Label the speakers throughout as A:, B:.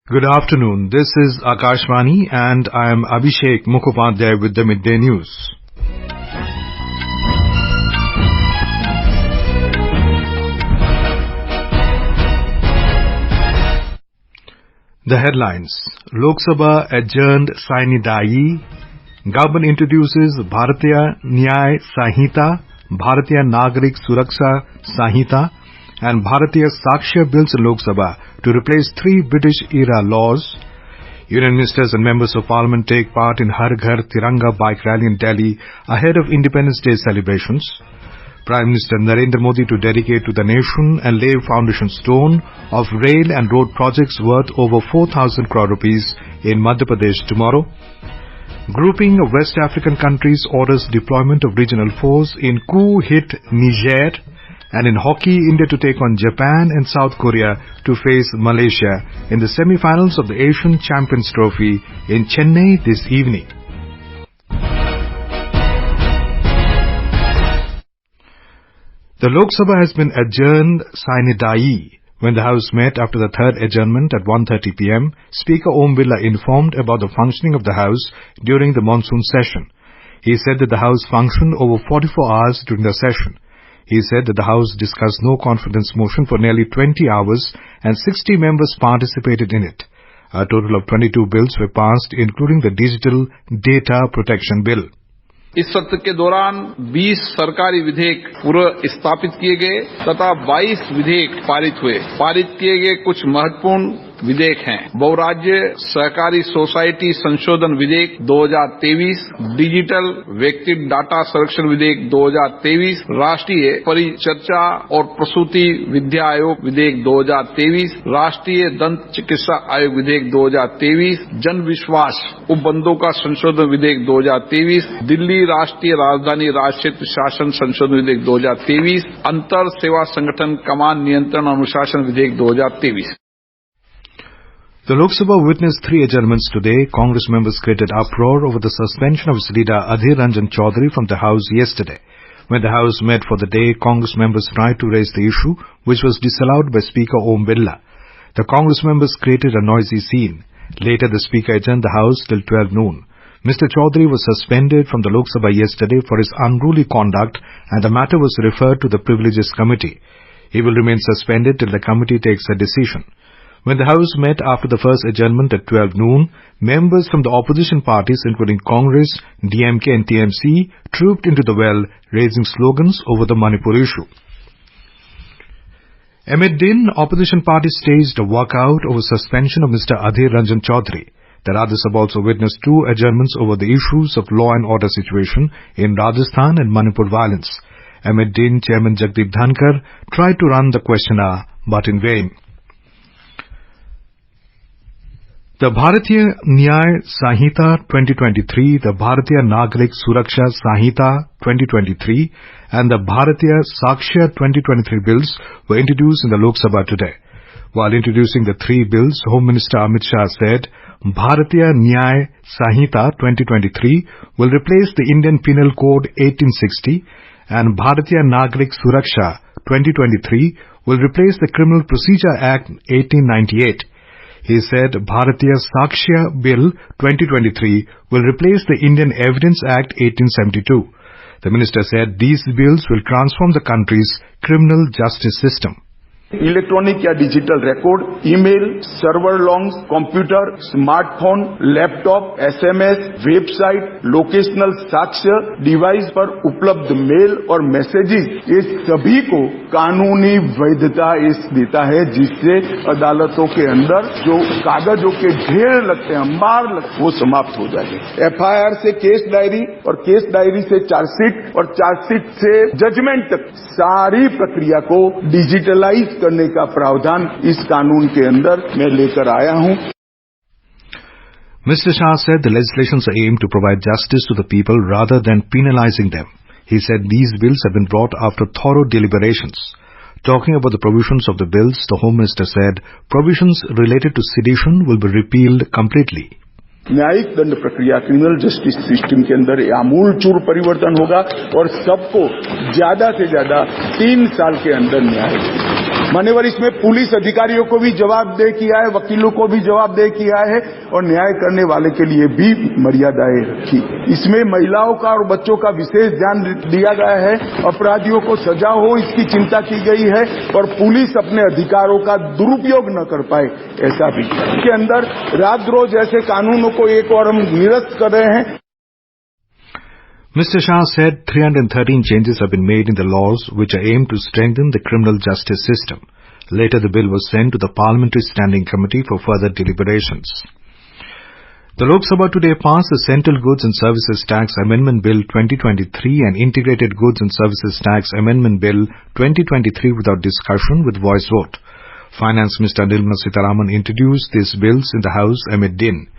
A: Good afternoon. This is Akashvani and I am Abhishek Mukhopadhyay with the Midday News. The headlines: Lok Sabha adjourned sine. Government introduces Bharatiya Nyaya Sanhita, Bharatiya Nagarik Suraksha Sanhita and Bharatiya Sakshya bills in Lok Sabha to replace three British-era laws. Union ministers and members of parliament take part in Har Ghar Tiranga bike rally in Delhi ahead of Independence Day celebrations. Prime Minister Narendra Modi to dedicate to the nation and lay foundation stone of rail and road projects worth over 4,000 crore rupees in Madhya Pradesh tomorrow. Grouping of West African countries orders deployment of regional force in coup-hit Niger. And in hockey, India to take on Japan and South Korea to face Malaysia in the semifinals of the Asian Champions Trophy in Chennai this evening. The Lok Sabha has been adjourned sine die. When the House met after the third adjournment at 1:30 p.m., Speaker Om Birla informed about the functioning of the House during the monsoon session. He said that the House functioned over 44 hours during the session. He said that the House discussed no confidence motion for nearly 20 hours and 60 members participated in it. A total of 22 bills were passed, including the Digital Data Protection Bill.
B: इस सत्र के दौरान 20 सरकारी विधेयक पूर्व स्थापित किए गए तथा 22 विधेयक पारित हुए। पारित किए गए कुछ महत्वपूर्ण विधेयक हैं: बहुराज्य सहकारी सोसाइटी संशोधन विधेयक 2023, डिजिटल व्यक्ति डाटा संरक्षण विधेयक 2023, राष्ट्रीय परिचर्चा और प्रसूति विद्या आयोग विधेयक 2023, राष्ट्रीय दंत चिकित्सा आयोग विधेयक 2023, जन विश्वास उपबंधों का संशोधन विधेयक 2023, दिल्ली राष्ट्रीय राजधानी राज क्षेत्र शासन संशोधन विधेयक 2023, अंतर सेवा संगठन कमान नियंत्रण अनुशासन विधेयक 2023।
A: The Lok Sabha witnessed three adjournments today. Congress members created uproar over the suspension of its leader Adhir Ranjan Chaudhary from the House yesterday. When the House met for the day, Congress members tried to raise the issue, which was disallowed by Speaker Om Birla. The Congress members created a noisy scene. Later, the Speaker adjourned the House till 12 noon. Mr. Chaudhary was suspended from the Lok Sabha yesterday for his unruly conduct and the matter was referred to the Privileges Committee. He will remain suspended till the committee takes a decision. When the House met after the first adjournment at 12 noon, members from the opposition parties including Congress, DMK and TMC trooped into the well, raising slogans over the Manipur issue. Amid din, opposition parties staged a walkout over suspension of Mr. Adhir Ranjan Chaudhary. The Rajya Sabha also witnessed two adjournments over the issues of law and order situation in Rajasthan and Manipur violence. Amid din, Chairman Jagdeep Dhankar tried to run the question hour, but in vain. The Bharatiya Nyaya Sanhita 2023, the Bharatiya Nagarik Suraksha Sanhita 2023 and the Bharatiya Sakshya 2023 bills were introduced in the Lok Sabha today. While introducing the three bills, Home Minister Amit Shah said, Bharatiya Nyaya Sanhita 2023 will replace the Indian Penal Code 1860 and Bharatiya Nagarik Suraksha 2023 will replace the Criminal Procedure Act 1898. He said Bharatiya Sakshya Bill 2023 will replace the Indian Evidence Act 1872. The minister said these bills will transform the country's criminal justice system.
C: Electronic या digital record, email, server logs, computer, smartphone, laptop, SMS, website, locational साक्ष्य, device पर उपलब्ध mail और messages, ये सभी को कानूनी वैधता देता है, जिससे अदालतों के अंदर जो कागजों के ढेर लगते हैं, अंबार लगते, वो समाप्त हो जाएंगे। एफआईआर से केस डायरी और केस डायरी से चार्जशीट और चार्जशीट से जजमेंट तक सारी प्रक्रिया को डिजिटलाइज करने का प्रावधान इस कानून के अंदर मैं लेकर आया हूं।
A: Mr. Shah said the legislations are aimed to provide justice to the people rather than penalizing them. He said these bills have been brought after thorough deliberations. Talking about the provisions of the bills, the Home Minister said provisions related to sedition will be repealed completely.
C: न्यायिक दंड प्रक्रिया, criminal justice system के अंदर आमूलचूल परिवर्तन होगा और सबको ज्यादा से ज्यादा 3 साल के अंदर न्याय मान्यवर इसमें पुलिस अधिकारियों को भी जवाबदेह किया है, वकीलों को भी जवाबदेह किया है और न्याय करने वाले के लिए भी मर्यादाएं रखी। इसमें महिलाओं का और बच्चों का विशेष ध्यान दिया गया है, अपराधियों को सजा हो इसकी चिंता की गई है और पुलिस अपने अधिकारों का दुरुपयोग न कर पाए ऐसा भी। इसके अंदर राजद्रोह जैसे कानूनों को एक और हम निरस्त कर रहे हैं।
A: Mr. Shah said 313 changes have been made in the laws which are aimed to strengthen the criminal justice system. Later, the bill was sent to the Parliamentary Standing Committee for further deliberations. The Lok Sabha today passed the Central Goods and Services Tax Amendment Bill 2023 and Integrated Goods and Services Tax Amendment Bill 2023 without discussion with voice vote. Finance Minister Nirmala Sitharaman introduced these bills in the House amid din.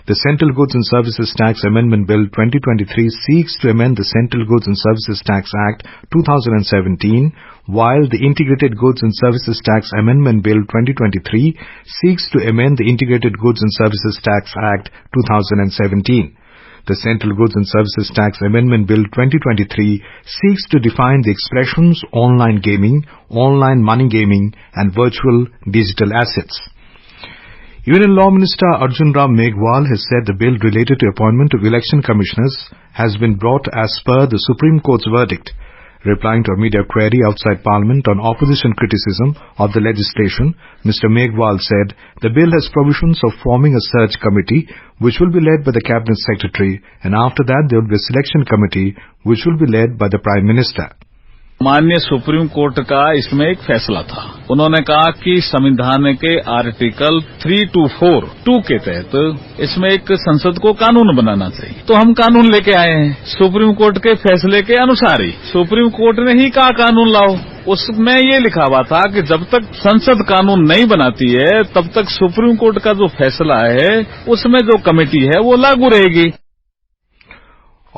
A: The Central Goods and Services Tax Amendment Bill 2023 seeks to amend the Central Goods and Services Tax Act 2017, while the Integrated Goods and Services Tax Amendment Bill 2023 seeks to amend the Integrated Goods and Services Tax Act 2017. The Central Goods and Services Tax Amendment Bill 2023 seeks to define the expressions online gaming, online money gaming and virtual digital assets. Union Law Minister Arjun Ram Meghwal has said the bill related to appointment of election commissioners has been brought as per the Supreme Court's verdict. Replying to a media query outside Parliament on opposition criticism of the legislation, Mr. Meghwal said the bill has provisions of forming a search committee which will be led by the Cabinet Secretary, and after that there will be a selection committee which will be led by the Prime Minister.
B: माननीय supreme court का इसमें एक फैसला था। उन्होंने कहा कि संविधान के आर्टिकल 324(2) के तहत इसमें एक संसद को कानून बनाना चाहिए, तो हम कानून लेके आए हैं सुप्रीम कोर्ट के फैसले के अनुसार ही। सुप्रीम कोर्ट ने ही कहा कानून लाओ, उसमें ये लिखा हुआ था कि जब तक संसद कानून नहीं बनाती है तब तक सुप्रीम कोर्ट का जो फैसला है उसमें जो कमेटी है वो लागू रहेगी।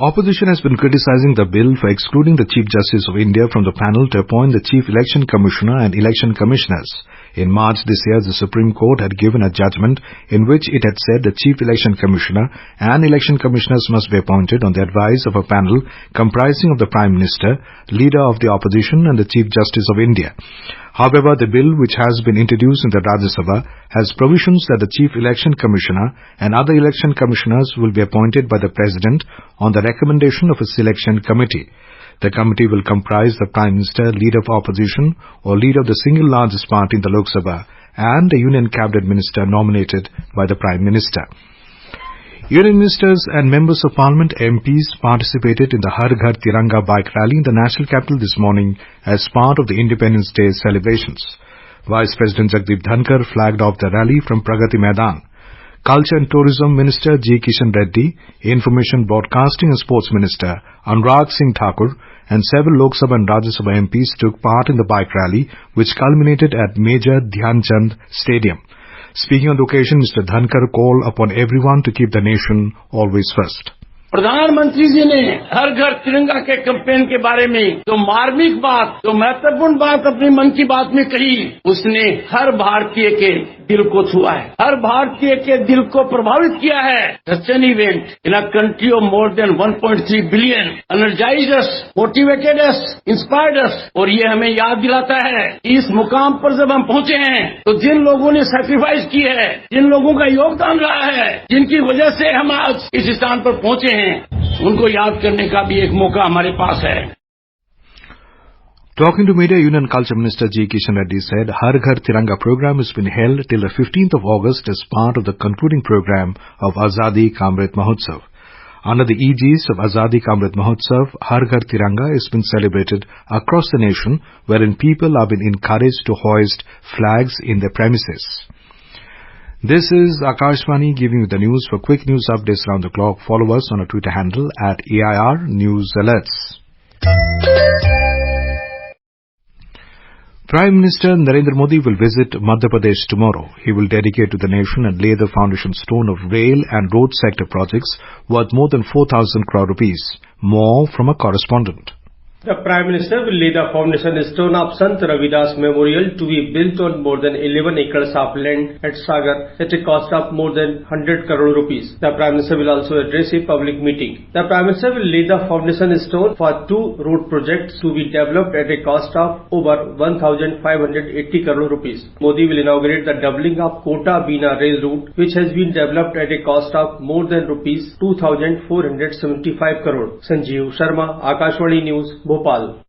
A: Opposition has been criticizing the bill for excluding the Chief Justice of India from the panel to appoint the Chief Election Commissioner and Election Commissioners. In March this year, the Supreme Court had given a judgment in which it had said the Chief Election Commissioner and Election Commissioners must be appointed on the advice of a panel comprising of the Prime Minister, Leader of the Opposition and the Chief Justice of India. However, the bill which has been introduced in the Rajya Sabha has provisions that the Chief Election Commissioner and other election commissioners will be appointed by the President on the recommendation of a selection committee. The committee will comprise the Prime Minister, Leader of Opposition or Leader of the single largest party in the Lok Sabha and a Union Cabinet Minister nominated by the Prime Minister. Union Ministers and Members of Parliament MPs participated in the Har Ghar Tiranga bike rally in the national capital this morning as part of the Independence Day celebrations. Vice President Jagdeep Dhankar flagged off the rally from Pragati Maidan. Culture and Tourism Minister G. Kishan Reddy, Information Broadcasting and Sports Minister Anurag Singh Thakur and several Lok Sabha and Rajya Sabha MPs took part in the bike rally which culminated at Major Dhyan Chand Stadium. Speaking on the occasion, Mr. Dhankar called upon everyone to keep the nation always first.
D: प्रधानमंत्री जी ने हर घर तिरंगा के campaign के बारे में जो मार्मिक बात, जो महत्वपूर्ण बात अपनी मन की बात में कही, उसने हर भारतीय के दिल को छुआ है, हर भारतीय के दिल को प्रभावित किया है। Such an event in a country of more than 1.3 billion energized us, motivated us, inspired us, और ये हमें याद दिलाता है कि इस मुकाम पर जब हम पहुंचे हैं तो जिन लोगों ने सैक्रिफाइस की है, जिन लोगों का योगदान रहा है, जिनकी वजह से हम आज इस स्थान पर पहुंचे हैं, उनको याद करने का भी एक मौका हमारे पास है।
A: Talking to media, Union Culture Minister G. Kishan Reddy said Har Ghar Tiranga program has been held till the 15th of August as part of the concluding program of Azadi Ka Amrit Mahotsav. Under the aegis of Azadi Ka Amrit Mahotsav, Har Ghar Tiranga has been celebrated across the nation, wherein people have been encouraged to hoist flags in their premises. This is Akashvani giving you the news. For quick news updates around the clock, follow us on our Twitter handle at AIR News Alerts. Prime Minister Narendra Modi will visit Madhya Pradesh tomorrow. He will dedicate to the nation and lay the foundation stone of rail and road sector projects worth more than 4,000 crore rupees. More from a correspondent.
E: The Prime Minister will lay the foundation stone of Sant Ravidas Memorial to be built on more than 11 acres of land at Sagar at a cost of more than 100 crore rupees. The Prime Minister will also address a public meeting. The Prime Minister will lay the foundation stone for 2 road projects to be developed at a cost of over 1,580 crore rupees. Modi will inaugurate the doubling of Kota-Bina rail route, which has been developed at a cost of more than rupees 2,475 crore. Sanjeev Sharma, Akashvani News, Bhopal.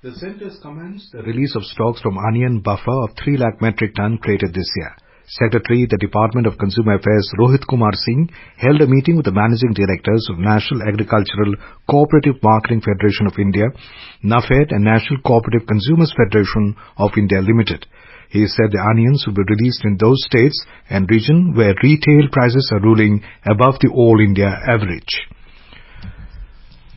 A: The centre's commenced the release of stocks from onion buffer of 3 lakh metric ton created this year. Secretary, the Department of Consumer Affairs Rohit Kumar Singh held a meeting with the managing directors of National Agricultural Cooperative Marketing Federation of India, NAFED, and National Cooperative Consumers Federation of India Limited. He said the onions will be released in those states and regions where retail prices are ruling above the all India average.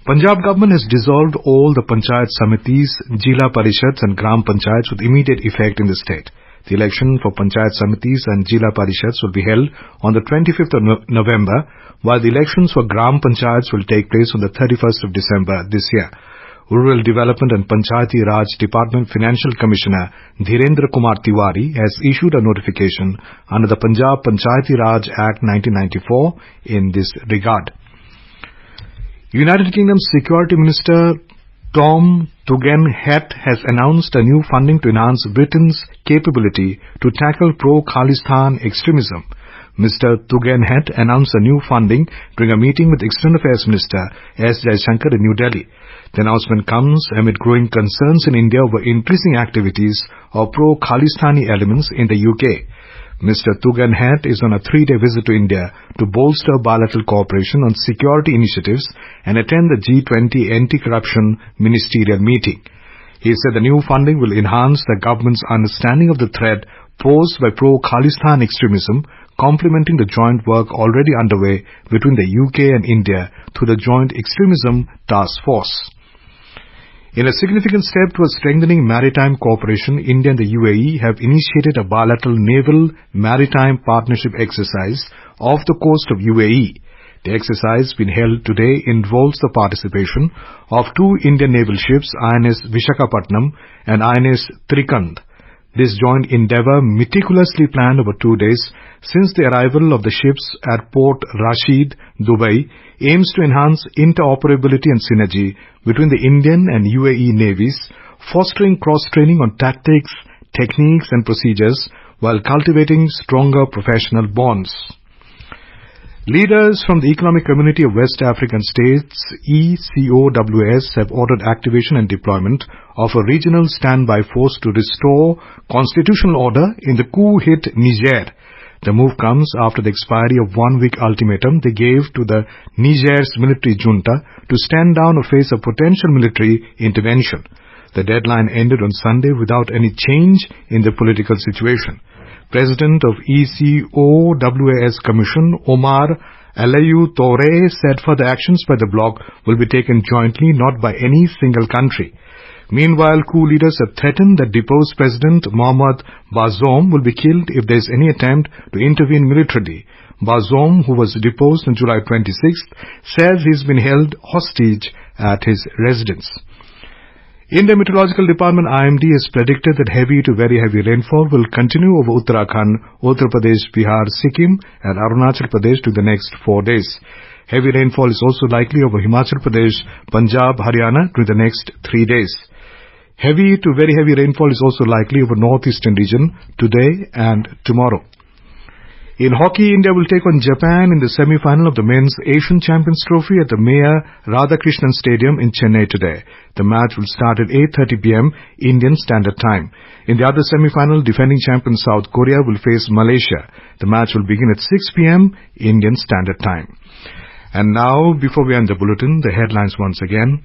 A: Punjab government has dissolved all the Panchayat Samitis, Jila Parishads and Gram Panchayats with immediate effect in the state. The election for Panchayat Samitis and Jila Parishads will be held on the 25th of November, while the elections for Gram Panchayats will take place on the 31st of December this year. Rural Development and Panchayati Raj Department Financial Commissioner Dhirendra Kumar Tiwari has issued a notification under the Punjab Panchayati Raj Act 1994 in this regard. United Kingdom's Security Minister Tom Tugendhat has announced a new funding to enhance Britain's capability to tackle pro-Khalistan extremism. Mr. Tugendhat announced a new funding during a meeting with External Affairs Minister S. Jaishankar in New Delhi. The announcement comes amid growing concerns in India over increasing activities of pro-Khalistani elements in the UK. Mr. Tugendhat is on a 3-day visit to India to bolster bilateral cooperation on security initiatives and attend the G20 anti-corruption ministerial meeting. He said the new funding will enhance the government's understanding of the threat posed by pro-Khalistan extremism, complementing the joint work already underway between the UK and India through the Joint Extremism Task Force. In a significant step towards strengthening maritime cooperation, India and the UAE have initiated a bilateral naval maritime partnership exercise off the coast of UAE. The exercise being held today involves the participation of 2 Indian naval ships, INS Vishakhapatnam and INS Trikand. This joint endeavour, meticulously planned over 2 days since the arrival of the ships at Port Rashid, Dubai, aims to enhance interoperability and synergy between the Indian and UAE navies, fostering cross-training on tactics, techniques and procedures while cultivating stronger professional bonds. Leaders from the Economic Community of West African States, ECOWAS, have ordered activation and deployment of a regional standby force to restore constitutional order in the coup-hit Niger. The move comes after the expiry of 1-week ultimatum they gave to the Niger's military junta to stand down or face a potential military intervention. The deadline ended on Sunday without any change in the political situation. President of ECOWAS Commission, Omar Alayu Toure, said further actions by the bloc will be taken jointly, not by any single country. Meanwhile, coup leaders have threatened that deposed President Mohamed Bazoum will be killed if there is any attempt to intervene militarily. Bazoum, who was deposed on July 26th, says he has been held hostage at his residence. India Meteorological Department IMD has predicted that heavy to very heavy rainfall will continue over Uttarakhand, Uttar Pradesh, Bihar, Sikkim and Arunachal Pradesh to the next 4 days. Heavy rainfall is also likely over Himachal Pradesh, Punjab, Haryana to the next 3 days. Heavy to very heavy rainfall is also likely over northeastern region today and tomorrow. In hockey, India will take on Japan in the semi-final of the Men's Asian Champions Trophy at the Mayor Radhakrishnan Stadium in Chennai today. The match will start at 8:30 p.m. Indian Standard Time. In the other semi-final, defending champion South Korea will face Malaysia. The match will begin at 6 p.m. Indian Standard Time. And now, before we end the bulletin, the headlines once again.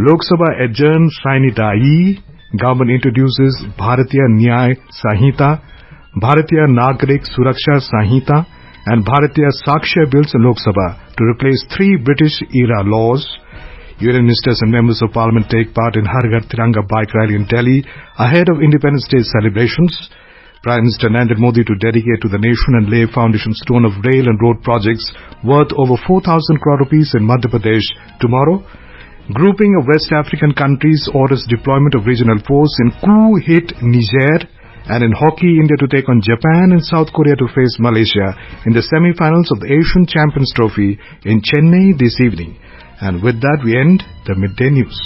A: Lok Sabha adjourned sine dayi. Government introduces Bharatiya Nyaya Sanhita, Bharatiya Nagarik Suraksha Sanhita and Bharatiya Sakshya bills in Lok Sabha to replace 3 British-era laws. Union ministers and members of parliament take part in Har Ghar Tiranga bike rally in Delhi ahead of Independence Day celebrations. Prime Minister Narendra Modi to dedicate to the nation and lay foundation stone of rail and road projects worth over 4,000 crore rupees in Madhya Pradesh tomorrow. Grouping of West African countries orders deployment of regional force in coup-hit Niger. And in hockey, India to take on Japan and South Korea to face Malaysia in the semifinals of the Asian Champions Trophy in Chennai this evening. And with that, we end the midday news.